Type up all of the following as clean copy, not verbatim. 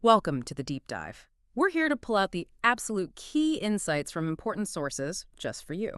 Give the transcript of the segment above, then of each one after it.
Welcome to the Deep Dive. We're here to pull out the absolute key insights from important sources just for you.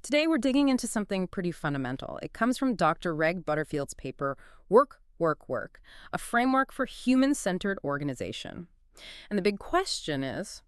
Today, we're digging into something pretty fundamental. It comes from Dr. Reg Butterfield's paper, Work, Work, Work, a framework for human-centered organization. And the big question is,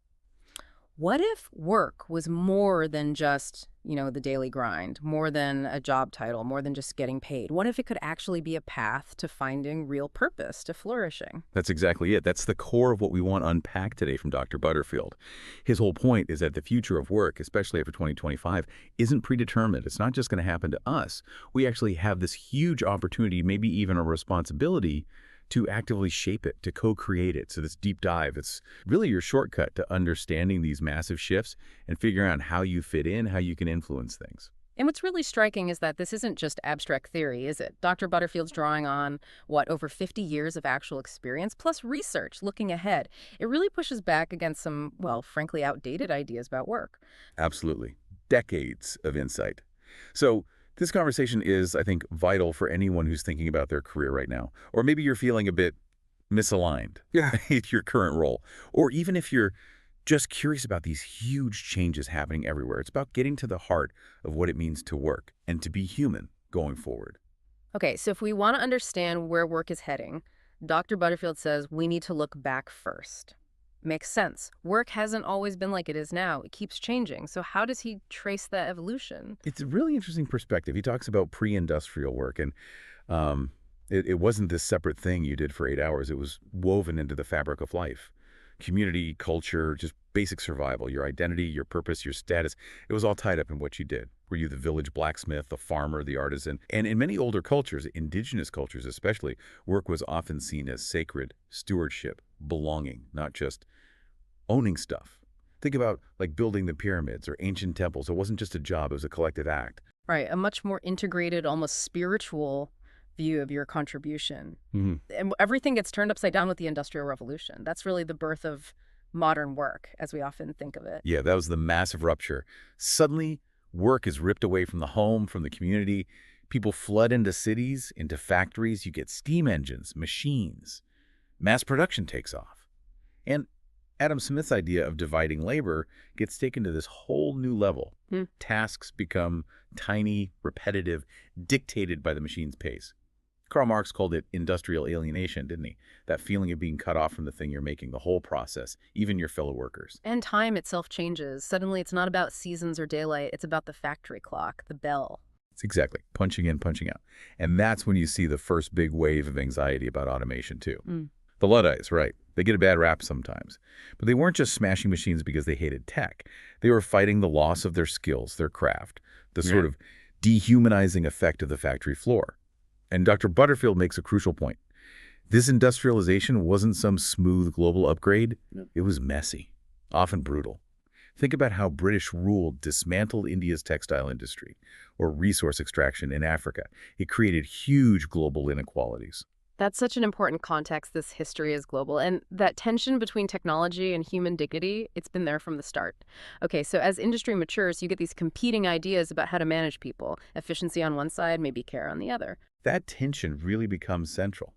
what if work was more than just, the daily grind, more than a job title, more than just getting paid? What if it could actually be a path to finding real purpose, to flourishing? That's exactly it. That's the core of what we want unpacked today from Dr. Butterfield. His whole point is that the future of work, especially after 2025, isn't predetermined. It's not just going to happen to us. We actually have this huge opportunity, maybe even a responsibility, to actively shape it, to co-create it. So this deep dive, it's really your shortcut to understanding these massive shifts and figuring out how you fit in, how you can influence things. And what's really striking is that this isn't just abstract theory, is it? Dr. Butterfield's drawing on, over 50 years of actual experience, plus research looking ahead. It really pushes back against some, frankly, outdated ideas about work. Absolutely. Decades of insight. So this conversation is, I think, vital for anyone who's thinking about their career right now. Or maybe you're feeling a bit misaligned in your current role. Or even if you're just curious about these huge changes happening everywhere. It's about getting to the heart of what it means to work and to be human going forward. Okay, so if we want to understand where work is heading, Dr. Butterfield says we need to look back first. Makes sense. Work hasn't always been like it is now. It keeps changing. So how does he trace that evolution? It's a really interesting perspective. He talks about pre-industrial work, and it wasn't this separate thing you did for 8 hours. It was woven into the fabric of life. Community, culture, just basic survival, your identity, your purpose, your status. It was all tied up in what you did. Were you the village blacksmith, the farmer, the artisan? And in many older cultures, indigenous cultures especially, work was often seen as sacred, stewardship, belonging, not just owning stuff. Think about like building the pyramids or ancient temples. It wasn't just a job, it was a collective act. Right, a much more integrated, almost spiritual view of your contribution. Mm-hmm. And everything gets turned upside down with the Industrial Revolution. That's really the birth of modern work, as we often think of it. Yeah, that was the massive rupture. Suddenly, work is ripped away from the home, from the community. People flood into cities, into factories. You get steam engines, machines. Mass production takes off. And Adam Smith's idea of dividing labor gets taken to this whole new level. Tasks become tiny, repetitive, dictated by the machine's pace. Karl Marx called it industrial alienation, didn't he? That feeling of being cut off from the thing you're making, the whole process, even your fellow workers. And time itself changes. Suddenly it's not about seasons or daylight. It's about the factory clock, the bell. It's exactly. Punching in, punching out. And that's when you see the first big wave of anxiety about automation, too. The Luddites, right. They get a bad rap sometimes. But they weren't just smashing machines because they hated tech. They were fighting the loss of their skills, their craft, the sort of dehumanizing effect of the factory floor. And Dr. Butterfield makes a crucial point. This industrialization wasn't some smooth global upgrade. No. It was messy, often brutal. Think about how British rule dismantled India's textile industry or resource extraction in Africa. It created huge global inequalities. That's such an important context. This history is global. And that tension between technology and human dignity, it's been there from the start. Okay, so as industry matures, you get these competing ideas about how to manage people. Efficiency on one side, maybe care on the other. That tension really becomes central.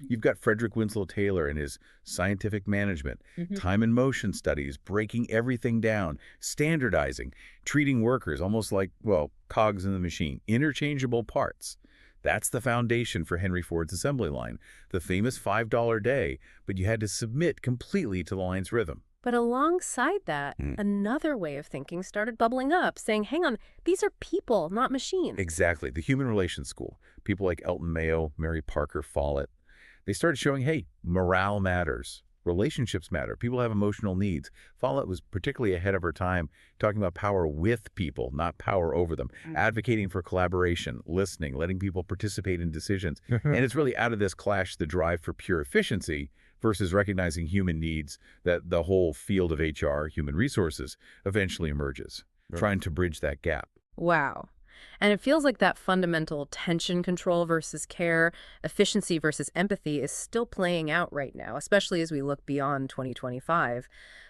You've got Frederick Winslow Taylor and his scientific management, time and motion studies, breaking everything down, standardizing, treating workers almost like, cogs in the machine, interchangeable parts. That's the foundation for Henry Ford's assembly line, the famous $5 day, but you had to submit completely to the line's rhythm. But alongside that, another way of thinking started bubbling up, saying, hang on, these are people, not machines. Exactly. The human relations school. People like Elton Mayo, Mary Parker Follett, they started showing, hey, morale matters. Relationships matter. People have emotional needs. Follett was particularly ahead of her time, talking about power with people, not power over them, advocating for collaboration, listening, letting people participate in decisions. And it's really out of this clash the drive for pure efficiency versus recognizing human needs that the whole field of HR, human resources, eventually emerges, trying to bridge that gap. Wow. And it feels like that fundamental tension control versus care, efficiency versus empathy is still playing out right now, especially as we look beyond 2025.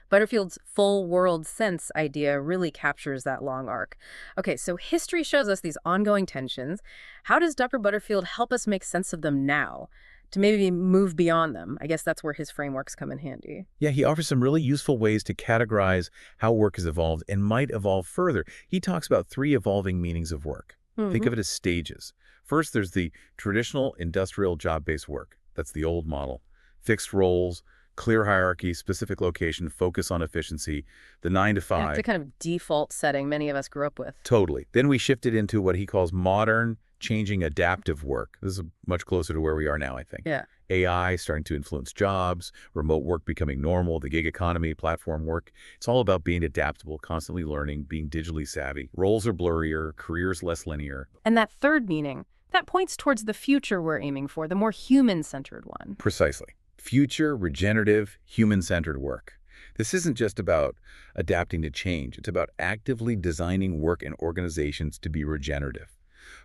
Butterfield's full world sense idea really captures that long arc. Okay, so history shows us these ongoing tensions. How does Dr. Butterfield help us make sense of them now? to maybe move beyond them. I guess that's where his frameworks come in handy. Yeah, he offers some really useful ways to categorize how work has evolved and might evolve further. He talks about 3 evolving meanings of work. Think of it as stages. First, there's the traditional industrial job-based work. That's the old model. Fixed roles, clear hierarchy, specific location, focus on efficiency, the 9 to 5. It's a kind of default setting many of us grew up with. Totally. Then we shifted into what he calls modern, changing adaptive work. This is much closer to where we are now, I think. Yeah. AI starting to influence jobs, remote work becoming normal, the gig economy, platform work. It's all about being adaptable, constantly learning, being digitally savvy. Roles are blurrier, careers less linear. And that third meaning, that points towards the future we're aiming for, the more human-centered one. Precisely. Future, regenerative, human-centered work. This isn't just about adapting to change. It's about actively designing work and organizations to be regenerative,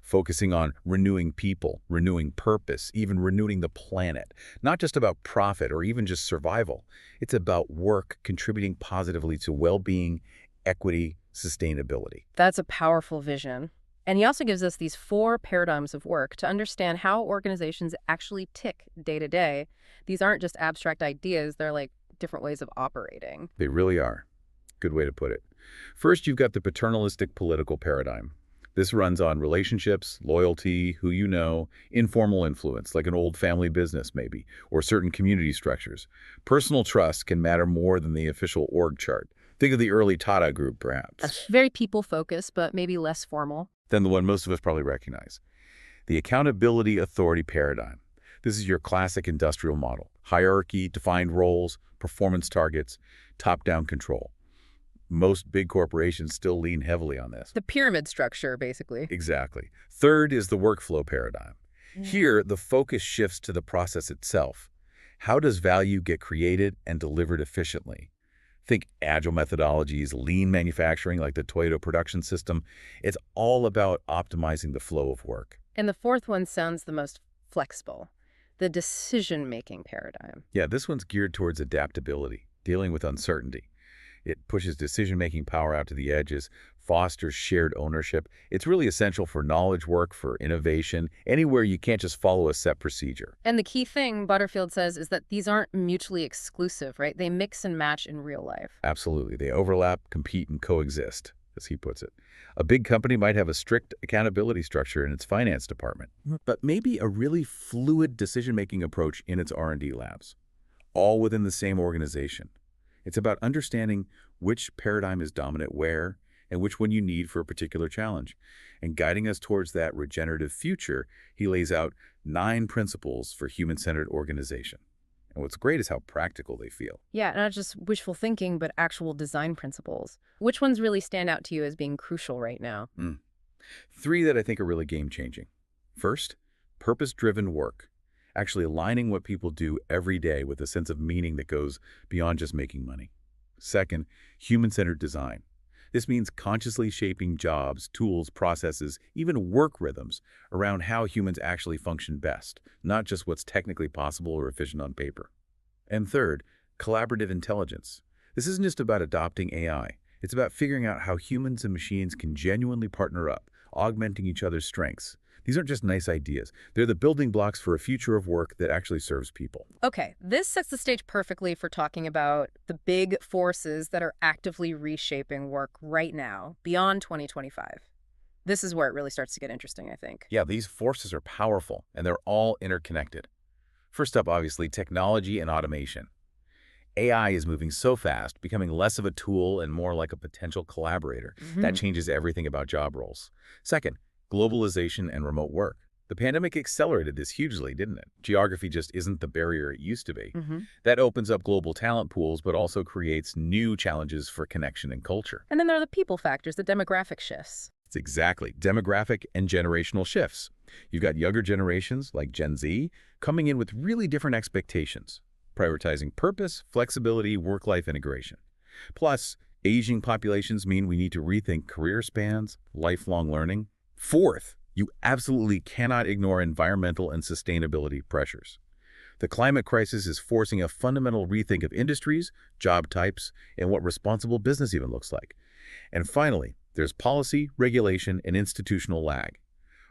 focusing on renewing people, renewing purpose, even renewing the planet. Not just about profit or even just survival. It's about work contributing positively to well-being, equity, sustainability. That's a powerful vision. And he also gives us these 4 paradigms of work to understand how organizations actually tick day to day. These aren't just abstract ideas, they're like different ways of operating. They really are. Good way to put it. First, you've got the paternalistic political paradigm. This runs on relationships, loyalty, who you know, informal influence, like an old family business maybe, or certain community structures. Personal trust can matter more than the official org chart. Think of the early Tata group, perhaps. Very people-focused, but maybe less formal. Than the one most of us probably recognize. The accountability authority paradigm. This is your classic industrial model. Hierarchy, defined roles, performance targets, top-down control. Most big corporations still lean heavily on this. The pyramid structure, basically. Exactly. Third is the workflow paradigm. Here, the focus shifts to the process itself. How does value get created and delivered efficiently? Think agile methodologies, lean manufacturing like the Toyota production system. It's all about optimizing the flow of work. And the fourth one sounds the most flexible, the decision-making paradigm. Yeah, this one's geared towards adaptability, dealing with uncertainty. It pushes decision-making power out to the edges, fosters shared ownership. It's really essential for knowledge work, for innovation, anywhere you can't just follow a set procedure. And the key thing, Butterfield says, is that these aren't mutually exclusive, right? They mix and match in real life. Absolutely. They overlap, compete, and coexist, as he puts it. A big company might have a strict accountability structure in its finance department, but maybe a really fluid decision-making approach in its R&D labs, all within the same organization. It's about understanding which paradigm is dominant where and which one you need for a particular challenge. And guiding us towards that regenerative future, he lays out 9 principles for human-centered organization. And what's great is how practical they feel. Yeah, not just wishful thinking, but actual design principles. Which ones really stand out to you as being crucial right now? 3 that I think are really game-changing. First, purpose-driven work. Actually aligning what people do every day with a sense of meaning that goes beyond just making money. Second, human-centered design. This means consciously shaping jobs, tools, processes, even work rhythms around how humans actually function best, not just what's technically possible or efficient on paper. And third, collaborative intelligence. This isn't just about adopting AI. It's about figuring out how humans and machines can genuinely partner up, augmenting each other's strengths. These aren't just nice ideas. They're the building blocks for a future of work that actually serves people. Okay, this sets the stage perfectly for talking about the big forces that are actively reshaping work right now, beyond 2025. This is where it really starts to get interesting, I think. Yeah, these forces are powerful, and they're all interconnected. First up, obviously, technology and automation. AI is moving so fast, becoming less of a tool and more like a potential collaborator. That changes everything about job roles. Second, globalization and remote work. The pandemic accelerated this hugely, didn't it? Geography just isn't the barrier it used to be. That opens up global talent pools, but also creates new challenges for connection and culture. And then there are the people factors, the demographic shifts. It's exactly demographic and generational shifts. You've got younger generations, like Gen Z, coming in with really different expectations, prioritizing purpose, flexibility, work-life integration. Plus, aging populations mean we need to rethink career spans, lifelong learning. Fourth, you absolutely cannot ignore environmental and sustainability pressures. The climate crisis is forcing a fundamental rethink of industries, job types, and what responsible business even looks like. And finally, there's policy, regulation, and institutional lag.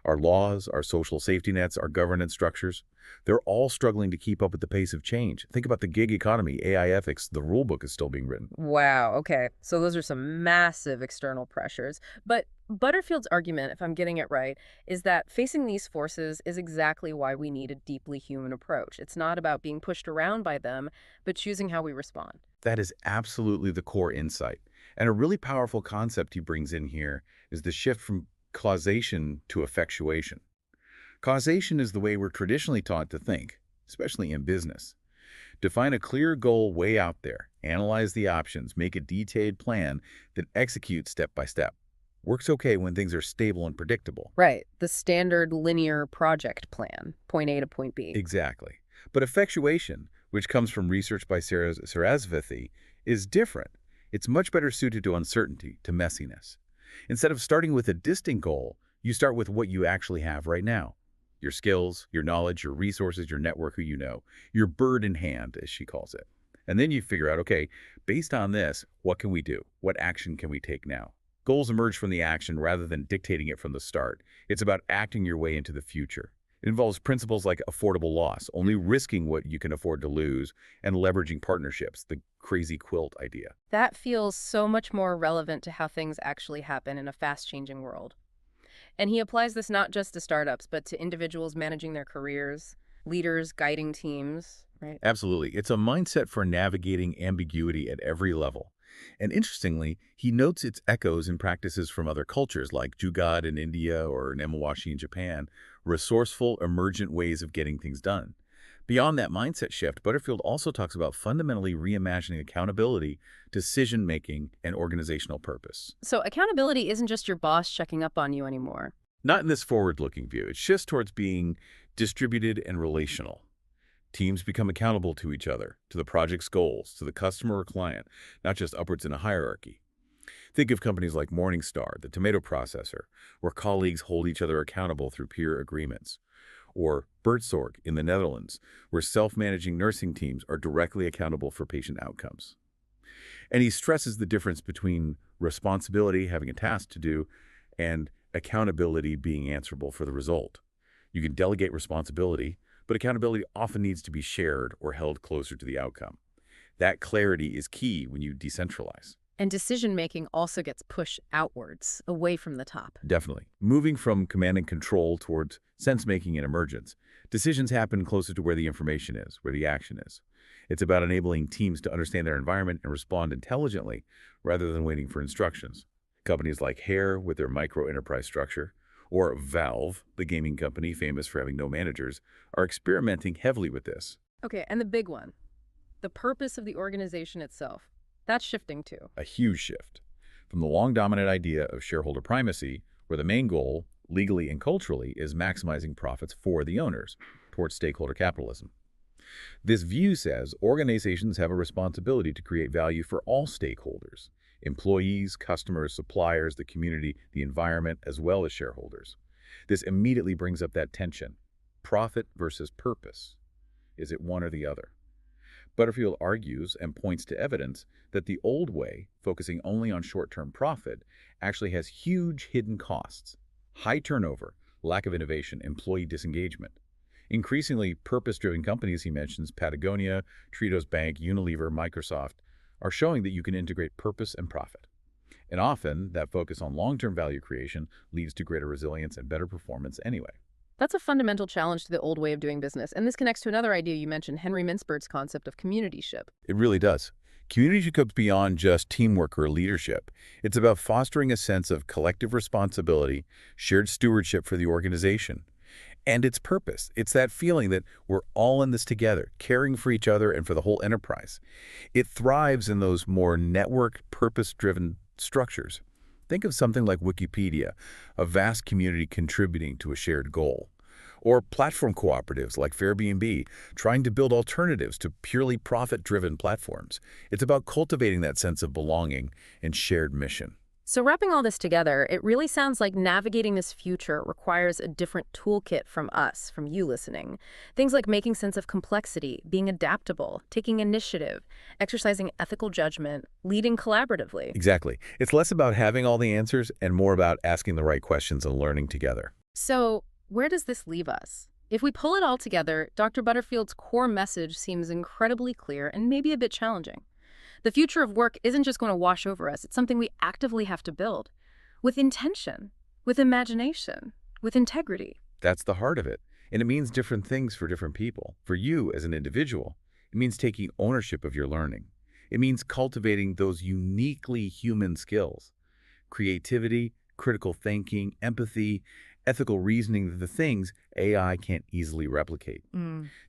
Our laws, our social safety nets, our governance structures, they're all struggling to keep up with the pace of change. Think about the gig economy, AI ethics, the rule book is still being written. Wow, okay. So those are some massive external pressures. But Butterfield's argument, if I'm getting it right, is that facing these forces is exactly why we need a deeply human approach. It's not about being pushed around by them, but choosing how we respond. That is absolutely the core insight. And a really powerful concept he brings in here is the shift from causation to effectuation. Causation is the way we're traditionally taught to think, especially in business. Define a clear goal way out there, analyze the options, make a detailed plan, then execute step by step. Works okay when things are stable and predictable. Right. The standard linear project plan, point A to point B. Exactly. But effectuation, which comes from research by Sarasvathy, is different. It's much better suited to uncertainty, to messiness. Instead of starting with a distant goal, you start with what you actually have right now. Your skills, your knowledge, your resources, your network, who you know, your bird in hand, as she calls it. And then you figure out, okay, based on this, what can we do? What action can we take now? Goals emerge from the action rather than dictating it from the start. It's about acting your way into the future. It involves principles like affordable loss, only risking what you can afford to lose, and leveraging partnerships, the crazy quilt idea. That feels so much more relevant to how things actually happen in a fast-changing world. And he applies this not just to startups, but to individuals managing their careers, leaders guiding teams, right? Absolutely. It's a mindset for navigating ambiguity at every level. And interestingly, he notes its echoes in practices from other cultures like Jugaad in India or Nemawashi in Japan, resourceful, emergent ways of getting things done. Beyond that mindset shift, Butterfield also talks about fundamentally reimagining accountability, decision-making, and organizational purpose. So accountability isn't just your boss checking up on you anymore. Not in this forward-looking view. It shifts towards being distributed and relational. Teams become accountable to each other, to the project's goals, to the customer or client, not just upwards in a hierarchy. Think of companies like Morningstar, the tomato processor, where colleagues hold each other accountable through peer agreements. Or Buurtzorg in the Netherlands, where self-managing nursing teams are directly accountable for patient outcomes. And he stresses the difference between responsibility, having a task to do, and accountability, being answerable for the result. You can delegate responsibility, but accountability often needs to be shared or held closer to the outcome. That clarity is key when you decentralize. And decision-making also gets pushed outwards, away from the top. Definitely. Moving from command and control towards sense-making and emergence, decisions happen closer to where the information is, where the action is. It's about enabling teams to understand their environment and respond intelligently rather than waiting for instructions. Companies like Hare with their micro-enterprise structure, or Valve, the gaming company famous for having no managers, are experimenting heavily with this. Okay, and the big one, the purpose of the organization itself. That's shifting too. A huge shift. From the long-dominant idea of shareholder primacy, where the main goal, legally and culturally, is maximizing profits for the owners, towards stakeholder capitalism. This view says organizations have a responsibility to create value for all stakeholders: employees, customers, suppliers, the community, the environment, as well as shareholders. This immediately brings up that tension. Profit versus purpose. Is it one or the other? Butterfield argues and points to evidence that the old way, focusing only on short-term profit, actually has huge hidden costs. High turnover, lack of innovation, employee disengagement. Increasingly, purpose-driven companies, he mentions, Patagonia, Tritos Bank, Unilever, Microsoft, are showing that you can integrate purpose and profit. And often, that focus on long-term value creation leads to greater resilience and better performance anyway. That's a fundamental challenge to the old way of doing business. And this connects to another idea you mentioned, Henry Mintzberg's concept of communityship. It really does. Community goes beyond just teamwork or leadership. It's about fostering a sense of collective responsibility, shared stewardship for the organization. And its purpose. It's that feeling that we're all in this together, caring for each other and for the whole enterprise. It thrives in those more network, purpose-driven structures. Think of something like Wikipedia, a vast community contributing to a shared goal. Or platform cooperatives like Airbnb, trying to build alternatives to purely profit-driven platforms. It's about cultivating that sense of belonging and shared mission. So wrapping all this together, it really sounds like navigating this future requires a different toolkit from us, from you listening. Things like making sense of complexity, being adaptable, taking initiative, exercising ethical judgment, leading collaboratively. Exactly. It's less about having all the answers and more about asking the right questions and learning together. So, where does this leave us? If we pull it all together, Dr. Butterfield's core message seems incredibly clear and maybe a bit challenging. The future of work isn't just going to wash over us, it's something we actively have to build with intention, with imagination, with integrity. That's the heart of it. And it means different things for different people. For you as an individual, it means taking ownership of your learning. It means cultivating those uniquely human skills: creativity, critical thinking, empathy, ethical reasoning, the things AI can't easily replicate.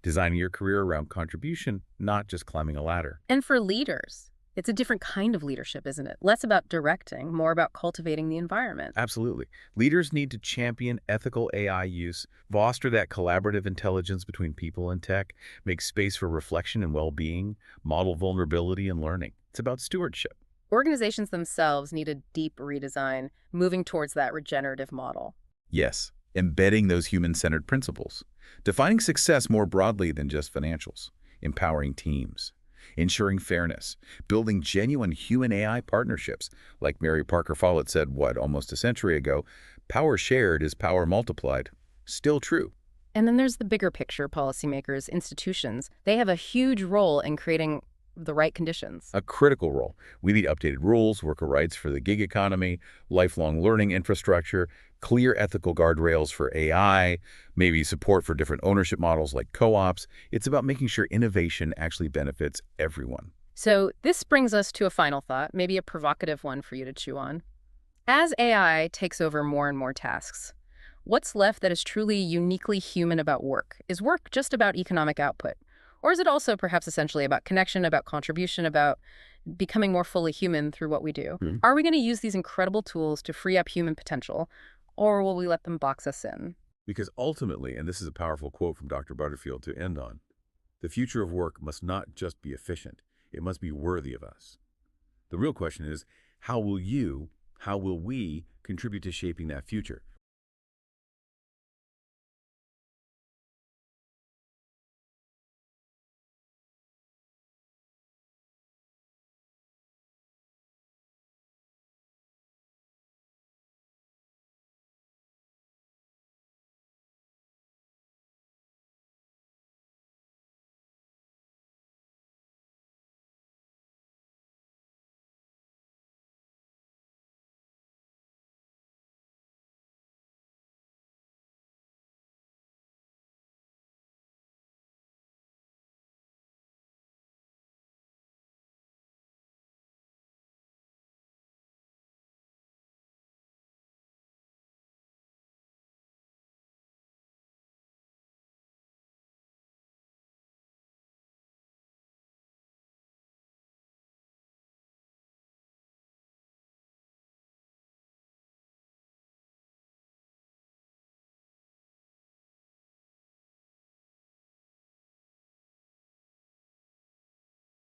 Designing your career around contribution, not just climbing a ladder. And for leaders, it's a different kind of leadership, isn't it? Less about directing, more about cultivating the environment. Absolutely. Leaders need to champion ethical AI use, foster that collaborative intelligence between people and tech, make space for reflection and well-being, model vulnerability and learning. It's about stewardship. Organizations themselves need a deep redesign, moving towards that regenerative model. Yes, embedding those human-centered principles. Defining success more broadly than just financials. Empowering teams. Ensuring fairness. Building genuine human-AI partnerships. Like Mary Parker Follett said, almost a century ago, power shared is power multiplied. Still true. And then there's the bigger picture: policymakers, institutions. They have a huge role in creating the right conditions. A critical role. We need updated rules, worker rights for the gig economy, lifelong learning infrastructure, clear ethical guardrails for AI, maybe support for different ownership models like co-ops. It's about making sure innovation actually benefits everyone. So this brings us to a final thought, maybe a provocative one for you to chew on. As AI takes over more and more tasks, what's left that is truly uniquely human about work? Is work just about economic output? Or is it also perhaps essentially about connection, about contribution, about becoming more fully human through what we do? Are we going to use these incredible tools to free up human potential, or will we let them box us in? Because ultimately, and this is a powerful quote from Dr. Butterfield to end on, the future of work must not just be efficient, it must be worthy of us. The real question is, how will we contribute to shaping that future?